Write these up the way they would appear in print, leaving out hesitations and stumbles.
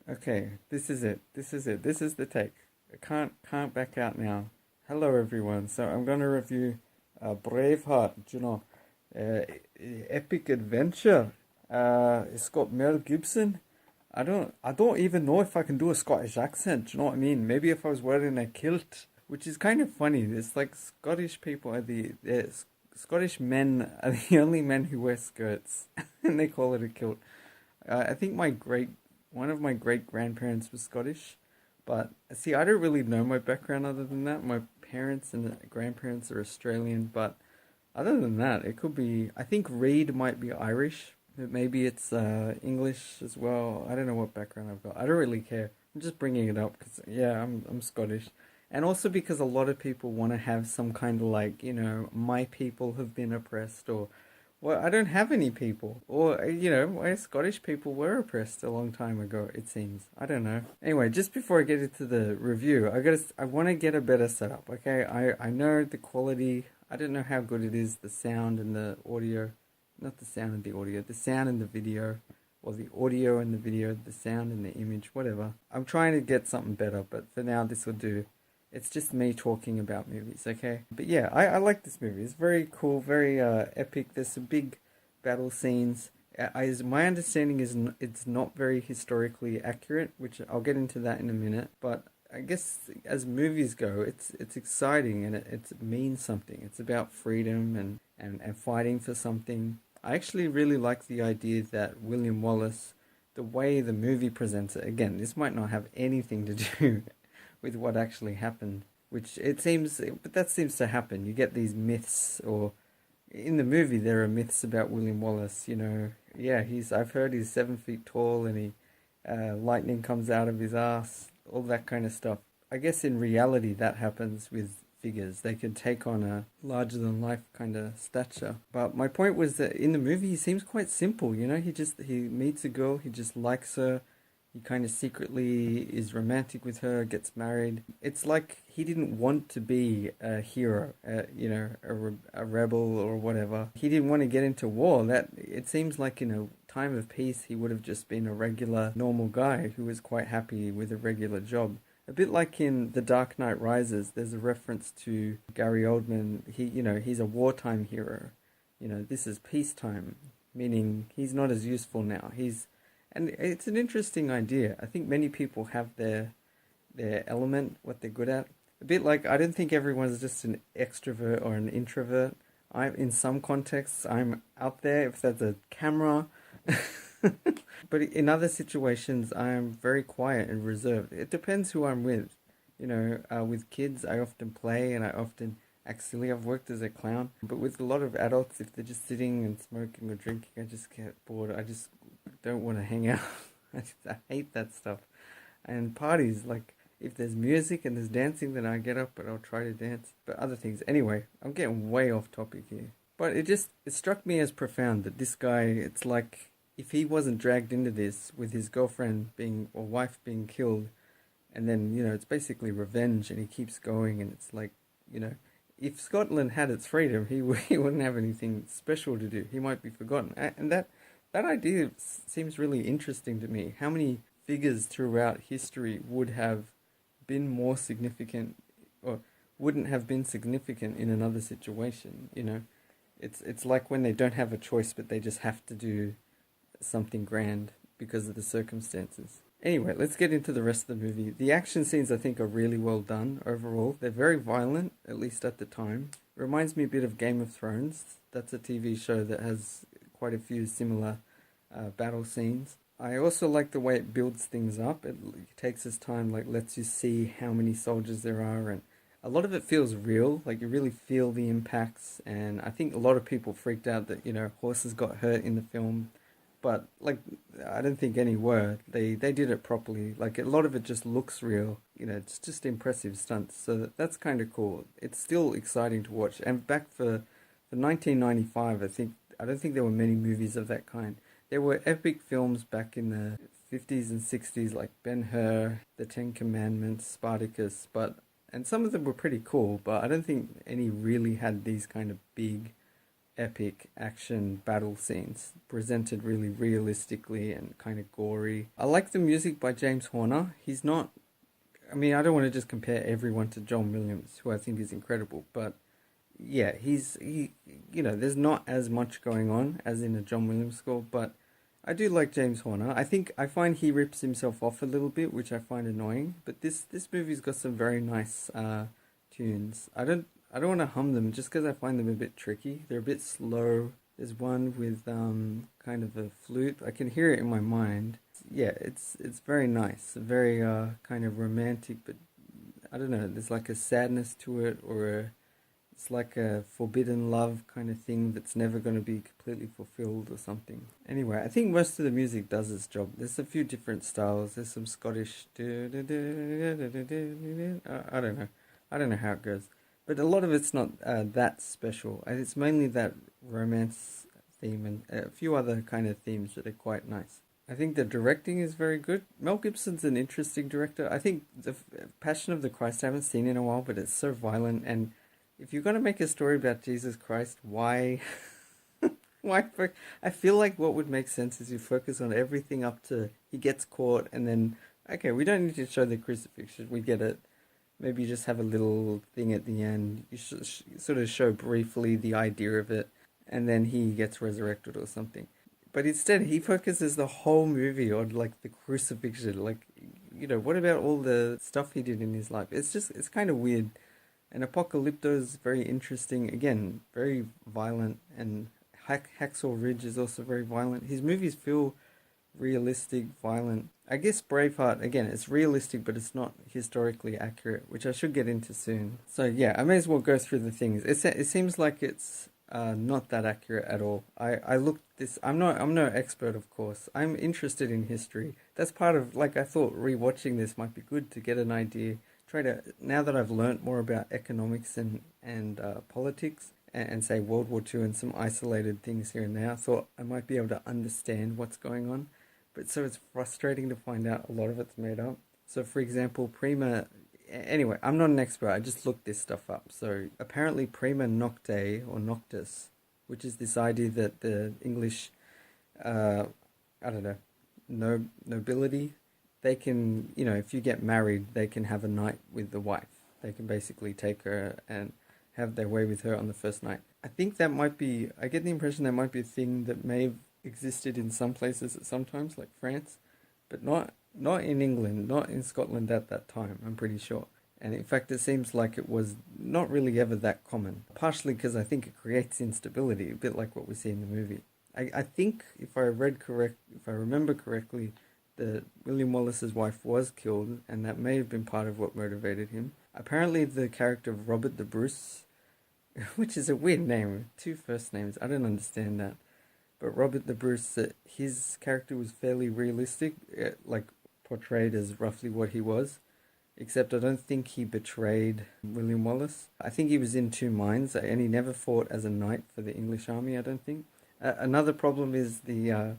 Okay, this is it. This is it. This is the take. I can't back out now. Hello everyone. So I'm gonna review Braveheart. Uh, epic adventure. It's got Mel Gibson. I don't even know if I can do a Scottish accent. Do you know what I mean? Maybe if I was wearing a kilt, which is kind of funny. It's like Scottish people are Scottish men are the only men who wear skirts, and they call it a kilt. I think one of my great grandparents was Scottish, but see, I don't really know my background other than that. My parents and grandparents are Australian, but other than that, it could be. I think Reed might be Irish, but maybe it's English as well. I don't know what background I've got. I don't really care. I'm just bringing it up because yeah, I'm Scottish, and also because a lot of people want to have some kind of like my people have been oppressed or well, I don't have any people. Or, why Scottish people were oppressed a long time ago, it seems. I don't know. Anyway, just before I get into the review, I want to get a better setup, okay? I know the quality, I don't know how good it is, the sound and the audio. Not the sound and the audio, the sound and the video. Or the audio and the video, the sound and the image, whatever. I'm trying to get something better, but for now, this will do. It's just me talking about movies, okay? But yeah, I like this movie. It's very cool, very epic. There's some big battle scenes. My understanding is it's not very historically accurate, which I'll get into that in a minute. But I guess as movies go, it's exciting and it means something. It's about freedom and fighting for something. I actually really like the idea that William Wallace, the way the movie presents it, again, this might not have anything to do with what actually happened, which it seems, but that seems to happen. You get these myths, or in the movie there are myths about William Wallace. Yeah, I've heard he's 7 feet tall and he lightning comes out of his ass, all that kind of stuff. I guess in reality that happens with figures. They can take on a larger than life kind of stature. But my point was that in the movie he seems quite simple. He meets a girl, he just likes her, he kind of secretly is romantic with her, gets married. It's like he didn't want to be a hero, a rebel or whatever. He didn't want to get into war. That it seems like in a time of peace, he would have just been a regular, normal guy who was quite happy with a regular job. A bit like in The Dark Knight Rises, there's a reference to Gary Oldman. He's a wartime hero. This is peacetime, meaning he's not as useful now. And it's an interesting idea. I think many people have their element, what they're good at. A bit like I don't think everyone's just an extrovert or an introvert. In some contexts I'm out there if there's a camera. But in other situations I'm very quiet and reserved. It depends who I'm with. With kids I often play and I often act silly. I've worked as a clown, but with a lot of adults, if they're just sitting and smoking or drinking, I just get bored. I just don't want to hang out. I hate that stuff. And parties, like if there's music and there's dancing, then I get up and I'll try to dance. But other things, anyway, I'm getting way off topic here. But it struck me as profound that this guy, it's like if he wasn't dragged into this with his girlfriend being or wife being killed, and then it's basically revenge, and he keeps going, and it's like if Scotland had its freedom, he wouldn't have anything special to do. He might be forgotten, and that idea seems really interesting to me. How many figures throughout history would have been more significant or wouldn't have been significant in another situation? It's like when they don't have a choice, but they just have to do something grand because of the circumstances. Anyway, let's get into the rest of the movie. The action scenes, I think, are really well done overall. They're very violent, at least at the time. Reminds me a bit of Game of Thrones. That's a TV show that has quite a few similar battle scenes. I also like the way it builds things up. It takes its time, like lets you see how many soldiers there are, and a lot of it feels real. Like you really feel the impacts. And I think a lot of people freaked out that horses got hurt in the film, but like I don't think any were. They did it properly. Like a lot of it just looks real. It's just impressive stunts. So that's kind of cool. It's still exciting to watch. And back for 1995, I don't think there were many movies of that kind. There were epic films back in the 50s and 60s like Ben-Hur, The Ten Commandments, Spartacus, and some of them were pretty cool, but I don't think any really had these kind of big epic action battle scenes presented really realistically and kind of gory. I like the music by James Horner. He's not, I mean, I don't want to just compare everyone to John Williams, who I think is incredible, but yeah, there's not as much going on as in a John Williams score, but I do like James Horner. I find he rips himself off a little bit, which I find annoying. But this movie's got some very nice tunes. I don't want to hum them just because I find them a bit tricky. They're a bit slow. There's one with kind of a flute. I can hear it in my mind. Yeah, it's very nice, very kind of romantic, but I don't know. There's like a sadness to it, or it's like a forbidden love kind of thing that's never going to be completely fulfilled or something. Anyway, I think most of the music does its job. There's a few different styles. There's some Scottish. I don't know. I don't know how it goes. But a lot of it's not that special. And it's mainly that romance theme and a few other kind of themes that are quite nice. I think the directing is very good. Mel Gibson's an interesting director. I think the Passion of the Christ I haven't seen in a while, but it's so violent. And if you're going to make a story about Jesus Christ, why? I feel like what would make sense is you focus on everything up to he gets caught, and then, okay, we don't need to show the crucifixion. We get it. Maybe you just have a little thing at the end. You sort of show briefly the idea of it, and then he gets resurrected or something. But instead, he focuses the whole movie on like the crucifixion. Like, what about all the stuff he did in his life? It's kind of weird. And Apocalypto is very interesting. Again, very violent, and Hacksaw Ridge is also very violent. His movies feel realistic, violent. I guess Braveheart, again, it's realistic, but it's not historically accurate, which I should get into soon. So yeah, I may as well go through the things. It seems like it's not that accurate at all. I looked this. I'm no expert, of course. I'm interested in history. That's part of, like, I thought rewatching this might be good to get an idea. Now that I've learnt more about economics and politics, and say World War II and some isolated things here and there, I thought I might be able to understand what's going on. But so it's frustrating to find out a lot of it's made up. So for example, Prima, anyway, I'm not an expert, I just looked this stuff up. So apparently Prima Nocte or Noctis, which is this idea that the English, I don't know, nobility, they can, if you get married, they can have a night with the wife. They can basically take her and have their way with her on the first night. I think that might be, I get the impression that might be a thing that may have existed in some places at some times, like France, but not in England, not in Scotland at that time, I'm pretty sure. And in fact, it seems like it was not really ever that common, partially because I think it creates instability, a bit like what we see in the movie. I think if I remember correctly, that William Wallace's wife was killed, and that may have been part of what motivated him. Apparently the character of Robert the Bruce, which is a weird name, 2 first names, I don't understand that. But Robert the Bruce, his character was fairly realistic, like portrayed as roughly what he was. Except I don't think he betrayed William Wallace. I think he was in 2 minds, and he never fought as a knight for the English army, I don't think. Another problem is the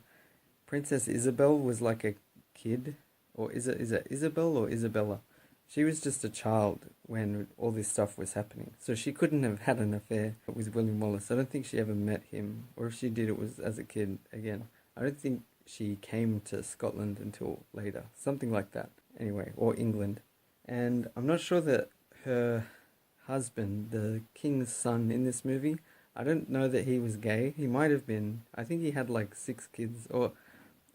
Princess Isabel was like a kid, or is it Isabel or Isabella? She was just a child when all this stuff was happening, so she couldn't have had an affair with William Wallace. I don't think she ever met him, or if she did, it was as a kid again. I don't think she came to Scotland until later, something like that. Anyway, or England. And I'm not sure that her husband, the king's son in this movie, I don't know that he was gay. He might have been. I think he had like 6 kids, or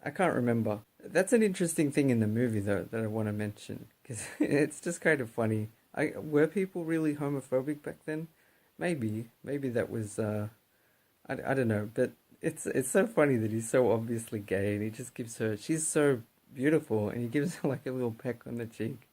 I can't remember. That's an interesting thing in the movie, though, that I want to mention, because it's just kind of funny. Were people really homophobic back then? Maybe that was, I don't know, but it's so funny that he's so obviously gay, and he just gives her, she's so beautiful, and he gives her like a little peck on the cheek.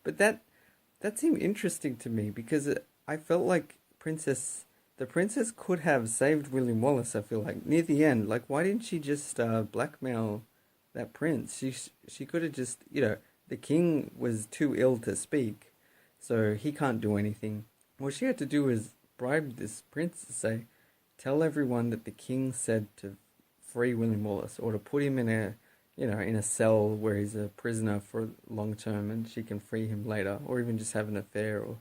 But that seemed interesting to me, because I felt like the princess could have saved William Wallace, I feel like, near the end. Like, why didn't she just blackmail that prince? She could have just, the king was too ill to speak, so he can't do anything. What she had to do was bribe this prince to say, tell everyone that the king said to free William Wallace, or to put him in a cell where he's a prisoner for long term, and she can free him later, or even just have an affair or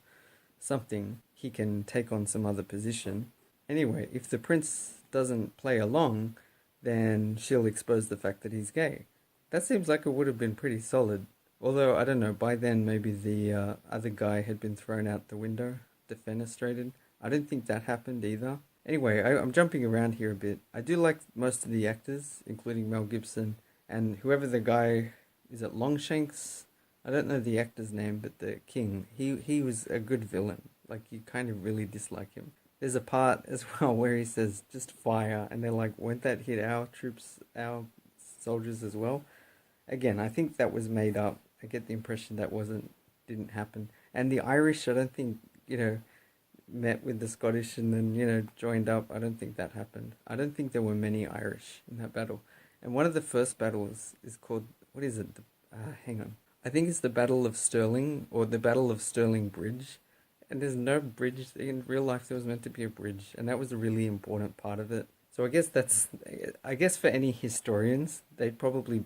something. He can take on some other position. Anyway, if the prince doesn't play along, then she'll expose the fact that he's gay. That seems like it would have been pretty solid. Although, I don't know, by then maybe the other guy had been thrown out the window, defenestrated. I don't think that happened either. Anyway, I'm jumping around here a bit. I do like most of the actors, including Mel Gibson, and whoever the guy, is it Longshanks? I don't know the actor's name, but the king, he was a good villain. Like, you kind of really dislike him. There's a part as well where he says, just fire, and they're like, won't that hit our troops, our soldiers as well? Again, I think that was made up. I get the impression that didn't happen. And the Irish, I don't think, met with the Scottish and then, joined up. I don't think that happened. I don't think there were many Irish in that battle. And one of the first battles is called, what is it? Hang on. I think it's the Battle of Stirling or the Battle of Stirling Bridge. And there's no bridge. In real life, there was meant to be a bridge. And that was a really important part of it. So I guess for any historians, they'd probably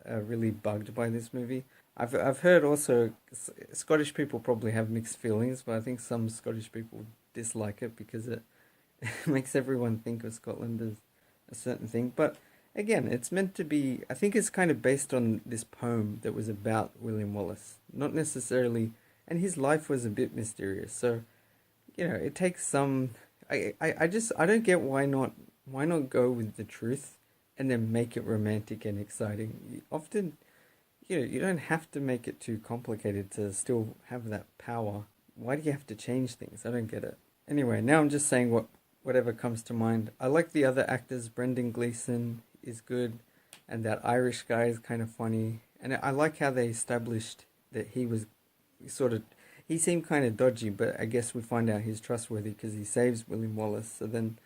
really bugged by this movie. I've heard also Scottish people probably have mixed feelings, but I think some Scottish people dislike it because it makes everyone think of Scotland as a certain thing. But again, it's meant to be. I think it's kind of based on this poem that was about William Wallace, not necessarily. And his life was a bit mysterious, so it takes some. I don't get why not go with the truth and then make it romantic and exciting. Often, you don't have to make it too complicated to still have that power. Why do you have to change things? I don't get it. Anyway, now I'm just saying whatever comes to mind. I like the other actors. Brendan Gleeson is good, and that Irish guy is kind of funny. And I like how they established that he was he seemed kind of dodgy, but I guess we find out he's trustworthy because he saves William Wallace. And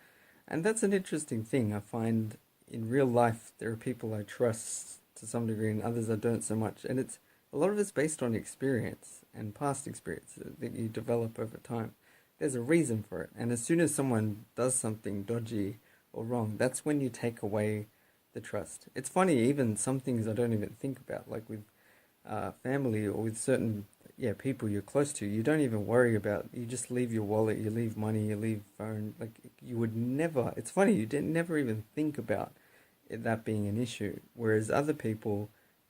that's an interesting thing. I find in real life there are people I trust to some degree and others I don't so much. And a lot of it's based on experience and past experience that you develop over time. There's a reason for it. And as soon as someone does something dodgy or wrong, that's when you take away the trust. It's funny, even some things I don't even think about, like with family or with certain people you're close to. You don't even worry about. You just leave your wallet, you leave money, you leave phone. Like you would never. It's funny, you didn't never even think about that being an issue. Whereas other people,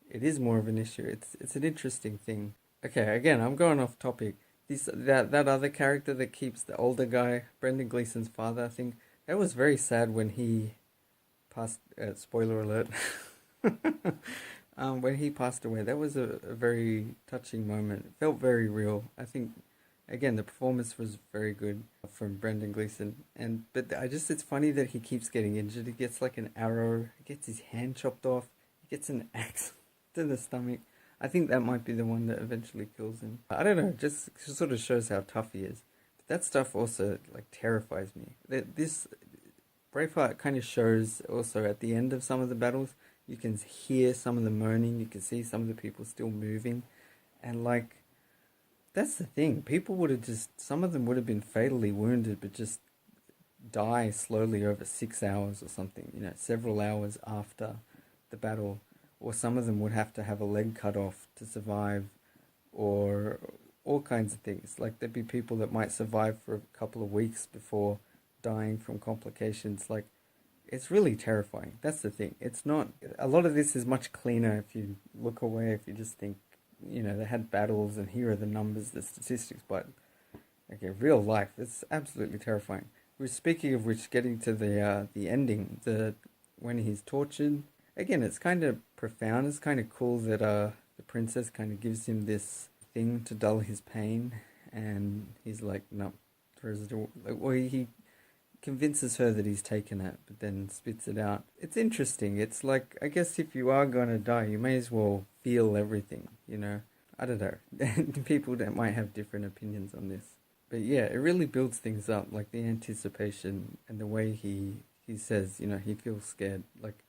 it is more of an issue. It's an interesting thing. Okay, again, I'm going off topic. That other character that keeps the older guy, Brendan Gleeson's father, I think that was very sad when he passed. Spoiler alert. When he passed away, that was a very touching moment. It felt very real. I think, again, the performance was very good from Brendan Gleeson. But it's funny that he keeps getting injured. He gets like an arrow, he gets his hand chopped off, he gets an axe to the stomach. I think that might be the one that eventually kills him. I don't know, just sort of shows how tough he is. But that stuff also like terrifies me. This Braveheart kind of shows also at the end of some of the battles. You can hear some of the moaning, you can see some of the people still moving. And like, that's the thing. People would have some of them would have been fatally wounded, but just die slowly over 6 hours or something, several hours after the battle. Or some of them would have to have a leg cut off to survive, or all kinds of things. Like there'd be people that might survive for a couple of weeks before dying from complications. Like, it's really terrifying. That's the thing. It's not. A lot of this is much cleaner if you look away. If you just think, they had battles and here are the numbers, the statistics. But okay, real life, it's absolutely terrifying. We're speaking of which, getting to the ending, when he's tortured. Again, it's kind of profound. It's kind of cool that the princess kind of gives him this thing to dull his pain, and he's like, no, throws it away. Well, he convinces her that he's taken it, but then spits it out. It's interesting. It's like, I guess if you are going to die, you may as well feel everything, I don't know. People that might have different opinions on this. But yeah, it really builds things up, like the anticipation and the way he says, he feels scared. Like,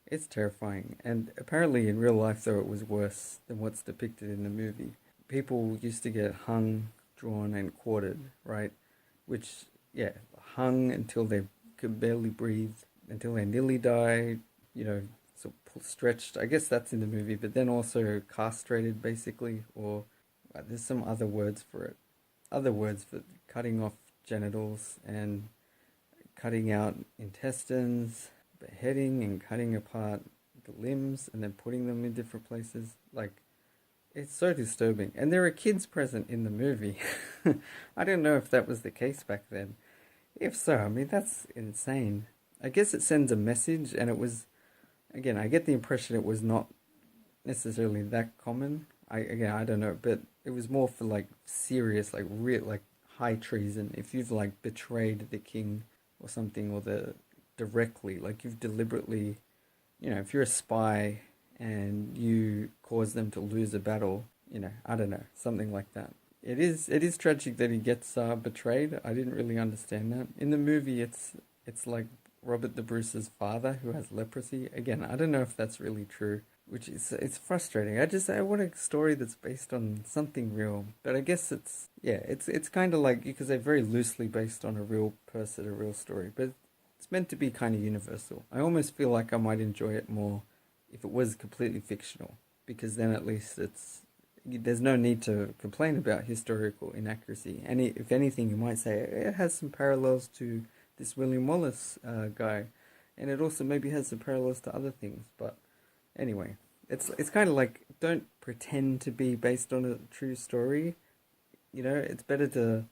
it's terrifying. And apparently in real life, though, it was worse than what's depicted in the movie. People used to get hung, drawn, and quartered, right? Which, hung until they could barely breathe, until they nearly died, stretched. I guess that's in the movie, but then also castrated, basically, or there's some other words for it. Other words for cutting off genitals and, cutting out intestines, beheading and cutting apart the limbs and then putting them in different places. Like, it's so disturbing. And there are kids present in the movie. I don't know if that was the case back then. If so, I mean, that's insane. I guess it sends a message, and it was, again, I get the impression it was not necessarily that common. I don't know, but it was more for like serious, like real, like high treason. If you've like betrayed the king or something, or the directly, like you've deliberately, if you're a spy and you cause them to lose a battle, I don't know, something like that. It is tragic that he gets betrayed. I didn't really understand that in the movie. It's like Robert the Bruce's father who has leprosy. Again, I don't know if that's really true, which is it's frustrating. I want a story that's based on something real, but I guess it's kind of like, because they're very loosely based on a real person, a real story, but it's meant to be kind of universal. I almost feel like I might enjoy it more if it was completely fictional, because then at least there's no need to complain about historical inaccuracy. And if anything, you might say it has some parallels to this William Wallace guy, and it also maybe has some parallels to other things. But anyway, it's kind of like, don't pretend to be based on a true story. It's better to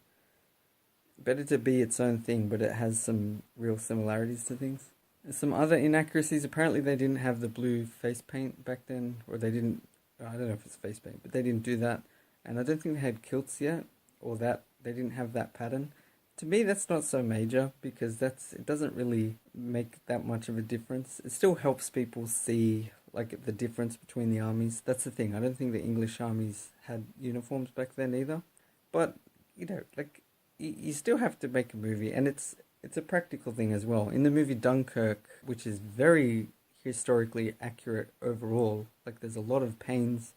be its own thing, but it has some real similarities to things. Some other inaccuracies. Apparently, they didn't have the blue face paint back then, or they didn't. I don't know if it's face paint, but they didn't do that, and I don't think they had kilts yet, or that they didn't have that pattern. To me, that's not so major, because it doesn't really make that much of a difference. It still helps people see like the difference between the armies. That's the thing. I don't think the English armies had uniforms back then either, but like you still have to make a movie, and it's a practical thing as well. In the movie Dunkirk, which is very historically accurate overall, like there's a lot of pains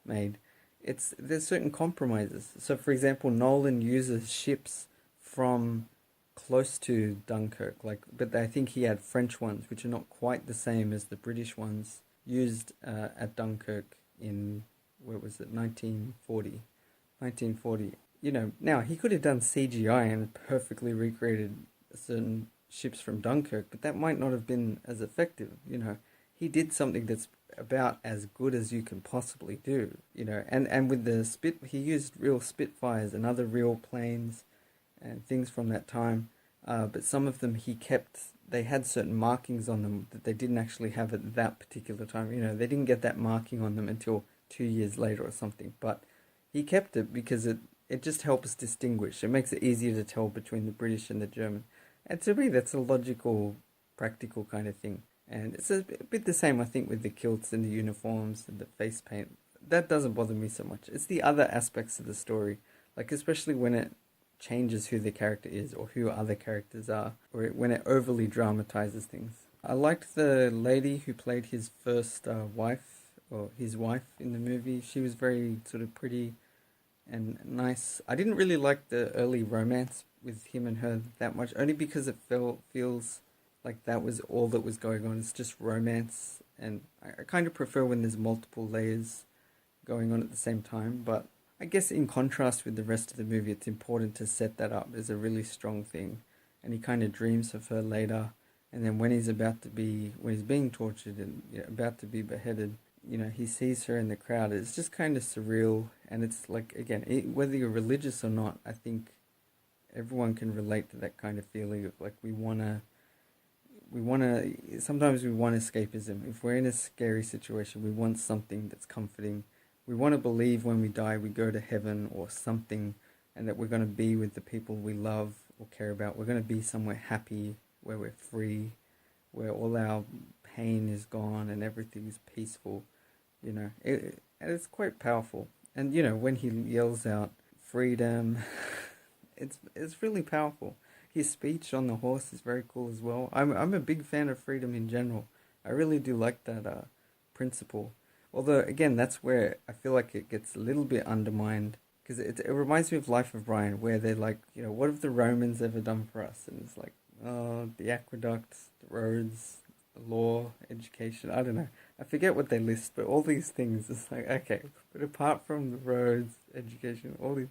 made. There's certain compromises. So, for example, Nolan uses ships from close to Dunkirk, but I think he had French ones, which are not quite the same as the British ones used at Dunkirk in, where was it, 1940. 1940. Now he could have done CGI and perfectly recreated certain ships from Dunkirk, but that might not have been as effective. He did something that's about as good as you can possibly do. And with the he used real Spitfires and other real planes and things from that time. But some of them they had certain markings on them that they didn't actually have at that particular time. They didn't get that marking on them until 2 years later or something. But he kept it because it just helps distinguish. It makes it easier to tell between the British and the German. And to me, that's a logical, practical kind of thing. And it's a bit the same, I think, with the kilts and the uniforms and the face paint. That doesn't bother me so much. It's the other aspects of the story, like especially when it changes who the character is or who other characters are, or when it overly dramatizes things. I liked the lady who played his first wife, or his wife in the movie. She was very sort of pretty and nice. I didn't really like the early romance with him and her that much, only because it feels like that was all that was going on. It's just romance, and I kind of prefer when there's multiple layers going on at the same time. But I guess in contrast with the rest of the movie, it's important to set that up as a really strong thing. And he kind of dreams of her later, and then when he's being tortured and about to be beheaded, he sees her in the crowd. It's just kind of surreal, and it's like, again, whether you're religious or not, I think everyone can relate to that kind of feeling of like sometimes we want escapism. If we're in a scary situation, we want something that's comforting. We want to believe when we die we go to heaven or something, and that we're going to be with the people we love or care about. We're going to be somewhere happy, where we're free, where all our pain is gone and everything is peaceful. And it's quite powerful. And when he yells out freedom, it's really powerful. His speech on the horse is very cool as well. I'm a big fan of freedom in general. I really do like that principle. Although, again, that's where I feel like it gets a little bit undermined, because it reminds me of Life of Brian, where they're like, what have the Romans ever done for us? And it's like, oh, the aqueducts, the roads, the law, education. I don't know. I forget what they list, but all these things, it's like, okay, but apart from the roads, education, all these,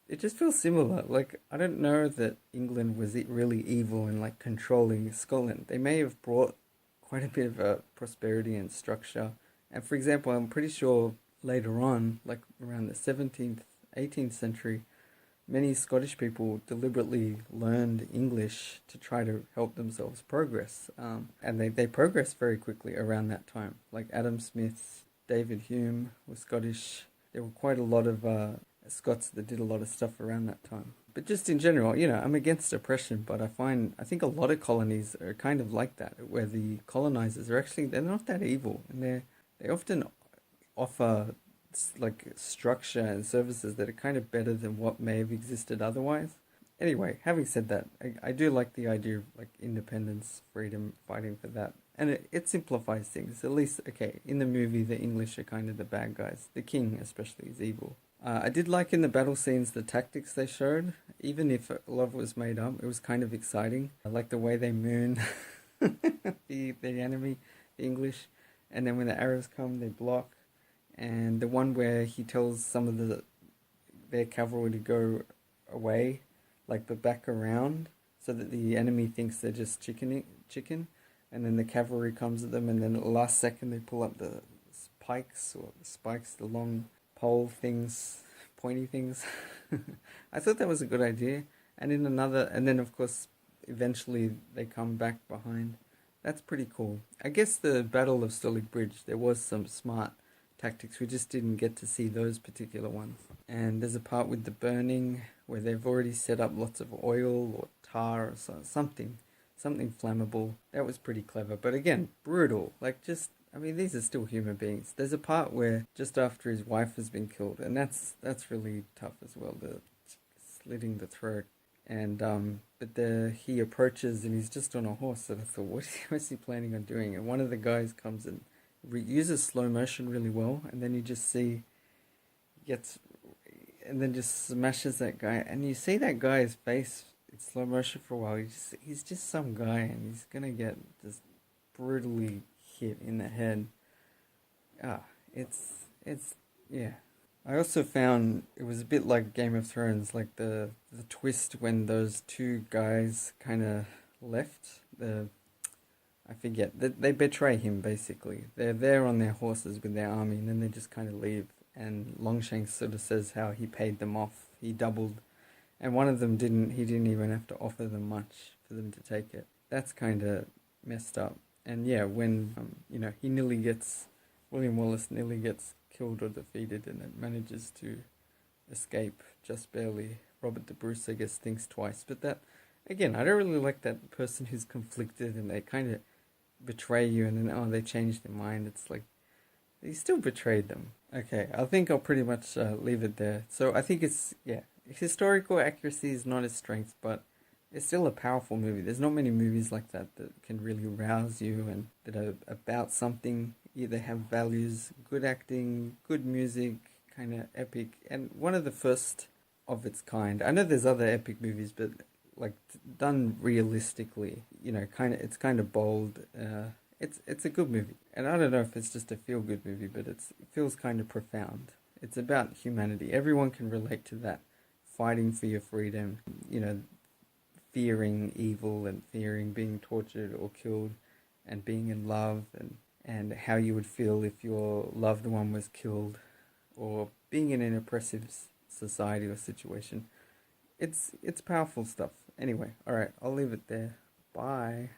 it just feels similar. Like, I don't know that England was really evil and like controlling Scotland. They may have brought quite a bit of prosperity and structure. And for example, I'm pretty sure later on, like around the 17th, 18th century, many Scottish people deliberately learned English to try to help themselves progress. And they progressed very quickly around that time. Like Adam Smith, David Hume was Scottish. There were quite a lot of Scots that did a lot of stuff around that time. But just in general, I'm against oppression, but I think a lot of colonies are kind of like that, where the colonizers are actually, they're not that evil, and they often offer like structure and services that are kind of better than what may have existed otherwise. Anyway, having said that, I do like the idea of like independence, freedom, fighting for that. And it simplifies things. At least, okay, in the movie, the English are kind of the bad guys. The king, especially, is evil. I did like in the battle scenes the tactics they showed. Even if a lot of it was made up, it was kind of exciting. I like the way they moon the enemy, the English. And then when the arrows come, they block. And the one where he tells some of their cavalry to go away, like but back around, so that the enemy thinks they're just chicken, and then the cavalry comes at them, and then at the last second they pull up the pikes or the spikes, the long pole things, pointy things. I thought that was a good idea. And then of course, eventually they come back behind. That's pretty cool. I guess the Battle of Stirling Bridge, there was some smart tactics. We just didn't get to see those particular ones. And there's a part with the burning where they've already set up lots of oil or tar or something flammable. That was pretty clever. But again, brutal. Like just, I mean, these are still human beings. There's a part where just after his wife has been killed, and that's really tough as well, the slitting the throat. And he approaches and he's just on a horse. And I thought, what's he planning on doing? And one of the guys comes and uses slow motion really well, and then you just see gets and then just smashes that guy, and you see that guy's face in slow motion for a while. He's just some guy, and he's gonna get just brutally hit in the head. It's yeah. I also found it was a bit like Game of Thrones, like the twist when those two guys kind of left. I forget. They betray him, basically. They're there on their horses with their army, and then they just kind of leave. And Longshanks sort of says how he paid them off. He doubled. And one of them he didn't even have to offer them much for them to take it. That's kind of messed up. And yeah, when, William Wallace nearly gets killed or defeated, and it manages to escape just barely. Robert the Bruce, I guess, thinks twice. But that, again, I don't really like that person who's conflicted and they kind of betray you and then they change their mind. It's like he still betrayed them. Okay, I think I'll pretty much leave it there. So I think historical accuracy is not his strength, but it's still a powerful movie. There's not many movies like that can really rouse you and that are about something. Either have values, good acting, good music, kind of epic, and one of the first of its kind. I know there's other epic movies, but like done realistically, it's kind of bold. It's a good movie, and I don't know if it's just a feel good movie, but it feels kind of profound. It's about humanity. Everyone can relate to that, fighting for your freedom. Fearing evil and fearing being tortured or killed, and being in love and how you would feel if your loved one was killed, or being in an oppressive society or situation. It's powerful stuff. Anyway, alright, I'll leave it there. Bye.